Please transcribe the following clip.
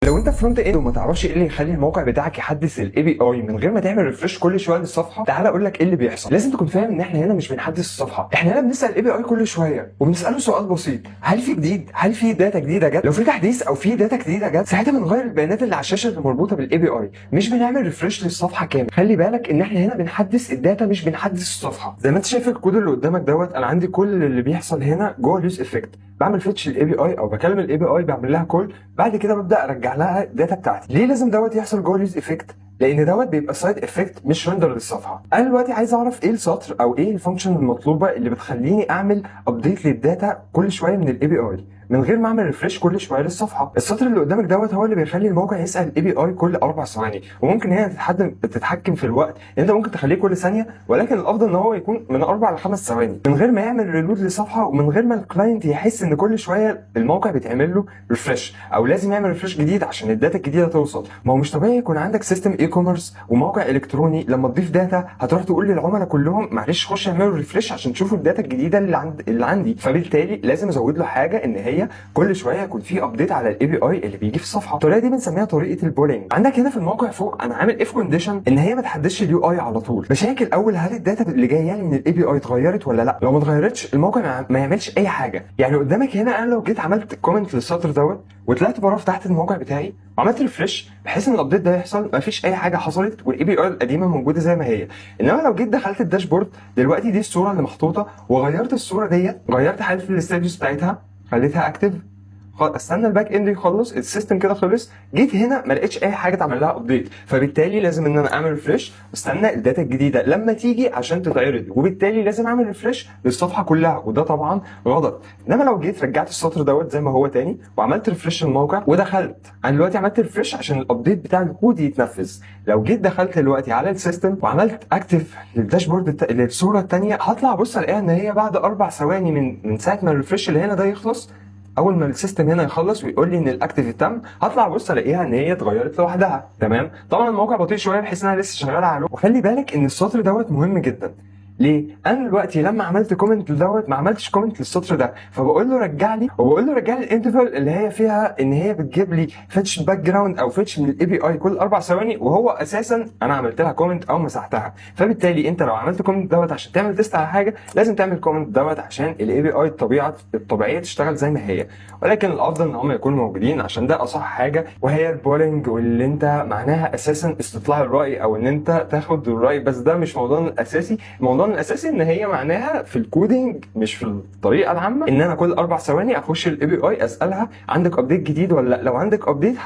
لو انت فرونت اند وما تعرفش ايه اللي يخلي الموقع بتاعك يحدث الاي بي اي من غير ما تعمل ريفرش كل شويه للصفحه، تعالى اقول لك ايه اللي بيحصل. لازم تكون فاهم ان احنا هنا مش بنحدث الصفحه، احنا هنا بنسال الاي بي اي كل شويه وبنساله سؤال بسيط: هل في جديد؟ هل في داتا جديده جت؟ لو في تحديث او في داتا جديده جت، ساعتها بنغير البيانات اللي على الشاشه اللي مربوطه بالاي بي اي، مش بنعمل ريفرش للصفحه كامل. خلي بالك ان احنا هنا بنحدث الداتا مش بنحدث الصفحه. زي ما انت شايف الكود اللي قدامك دوت، انا عندي كل اللي بيحصل هنا جوه اليوز افكت. بعمل فيتش للاي بي اي او بكلم الاي بي اي، بعمل لها كول، بعد كده ببدا ارجع لها الداتا بتاعتي. ليه لازم دوت يحصل جوه اليوز افكت؟ لان دوت بيبقى سايد افكت مش ريندر للصفحه. انا دلوقتي عايز اعرف ايه السطر او ايه الفانكشن المطلوبه اللي بتخليني اعمل ابديت للداتا كل شويه من الاي بي اي من غير ما اعمل ريفريش كل شويه للصفحه. السطر اللي قدامك دوت هو اللي بيخلي الموقع يسال الاي بي اي كل 4 ثواني، وممكن هنا تتحكم في الوقت. انت ممكن تخليه كل ثانيه، ولكن الافضل ان هو يكون من 4 ل 5 ثواني من غير ما يعمل ريلود لصفحه، ومن غير ما الكلاينت يحس ان كل شويه الموقع بيتعمل له ريفريش او لازم يعمل ريفريش جديد عشان الداتا الجديده توصل. ما هو مش طبيعي يكون عندك سيستم اي كوميرس وموقع الكتروني لما تضيف داتا هتروح تقول للعملاء كلهم معلش خش اعملوا ريفريش عشان تشوفوا الداتا الجديده اللي عندي. فبالتالي لازم ازود له حاجه ان هي كل شويه يكون في ابديت على الاي بي اي اللي بيجي في الصفحه. الطريقه دي بنسميها طريقه البولينج. عندك هنا في الموقع فوق انا عامل اف كونديشن ان هي ما تحدثش اليو اي على طول. بشيك الاول هل الداتا اللي جايه لي من الاي بي اي اتغيرت ولا لا. لو ما اتغيرتش الموقع ما يعملش اي حاجه. يعني قدامك هنا انا لو جيت عملت كومنت للسطر دوت وطلعت بره فتحت الموقع بتاعي وعملت ريفرش بحيث ان الابديت ده يحصل، ما فيش اي حاجه حصلت والاي بي اي القديمه موجوده زي ما هي. انما لو جيت دخلت الداشبورد دلوقتي دي الصوره اللي محطوطه وغيرت الصوره ديت، غيرت حاله الستاتس بتاعتها خليتها اكتف، استنى الباك اند يخلص، السيستم كده خلص، جيت هنا ما لقيتش اي حاجه اتعمل لها ابديت. فبالتالي لازم ان انا اعمل ريفرش واستنى الداتا الجديده لما تيجي عشان تتعرض، وبالتالي لازم اعمل ريفرش للصفحه كلها، وده طبعا غلط. انما لو جيت رجعت السطر دوت زي ما هو تاني وعملت ريفرش للموقع ودخلت، انا دلوقتي عملت ريفرش عشان الابديت بتاع الكود يتنفذ. لو جيت دخلت دلوقتي على السيستم وعملت اكتف للداشبورد للصوره الثانيه، هطلع ابص الاقيها ان هي بعد 4 ثواني من ساعه ما الريفرش اللي هنا ده يخلص، اول ما السيستم هنا يخلص ويقول لي ان الاكتيف تم، هطلع ابص الاقيها ان هي اتغيرت لوحدها. تمام. طبعا الموقع بطيء شويه بحيث انها لسه شغاله عليه. وخلي بالك ان السطر دوت مهم جدا. ليه؟ انا دلوقتي لما عملت كومنت دوت ما عملتش كومنت للسطر ده، فبقول له رجع لي، وبقول له رجع لي الانترفال اللي هي فيها ان هي بتجيب لي فيتش باك جراوند او فيتش من الاي بي اي كل 4 ثواني، وهو اساسا انا عملت لها كومنت او مسحتها. فبالتالي انت لو عملت كومنت دوت عشان تعمل تيست على حاجه لازم تعمل كومنت دوت عشان الاي بي اي الطبيعيه تشتغل زي ما هي. ولكن الافضل ان هم يكونوا موجودين عشان ده اصح حاجه، وهي البولينج، واللي انت معناها اساسا استطلاع الراي او ان انت تاخد الراي. بس ده مش موضوعنا الاساسي. الموضوع الاساسي ان هي معناها في الكودينج مش في الطريقه العامه ان انا كل 4 ثواني اخش الاي بي اي اسالها عندك ابديت جديد ولا لا. لو عندك ابديت